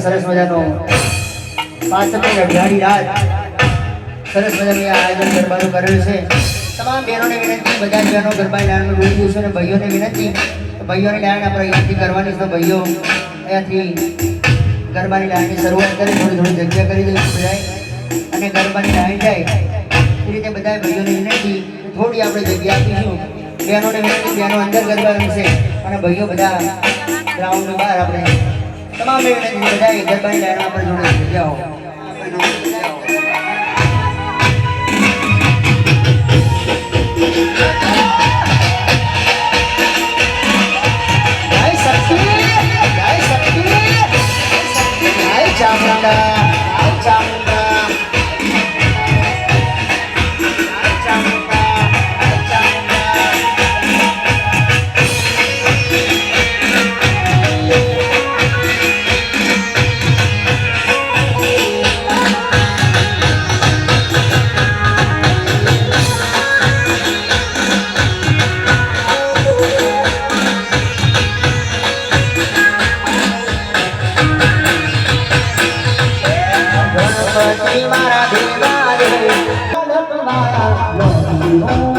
સરસ મજાનો પાછળની અઢાડી રાત સરસ મજાનું આયોજન ગરબાનું કરેલું છે. તમામ બહેનોને વિનંતી, બધા જ બહેનો ગરબાની લાઈનમાં જોઈ દિવસો અને ભાઈઓને વિનંતી, ભાઈઓની લાઈન આપણે અહીંયાથી કરવાની છે. ભાઈઓ અહીંયાથી ગરબાની લાઈનની શરૂઆત કરી, થોડી જગ્યા કરી દઈએ બધાએ, અને ગરબાની લાઈન જાય એ રીતે બધા ભાઈઓને વિનંતી થોડી આપણે જગ્યા આપીશું. બહેનોને વિનંતી, બહેનો અંદર ગરબા રમશે અને ભાઈઓ બધા ગ્રાઉન્ડની બહાર આપણે તમામ બધાએ ગરબાની લાઈનમાં આપણે જોડે જગ્યાઓ. જય શક્તિ, જય શક્તિ, જય ચામુંડા, જય ચામુંડા. Maria,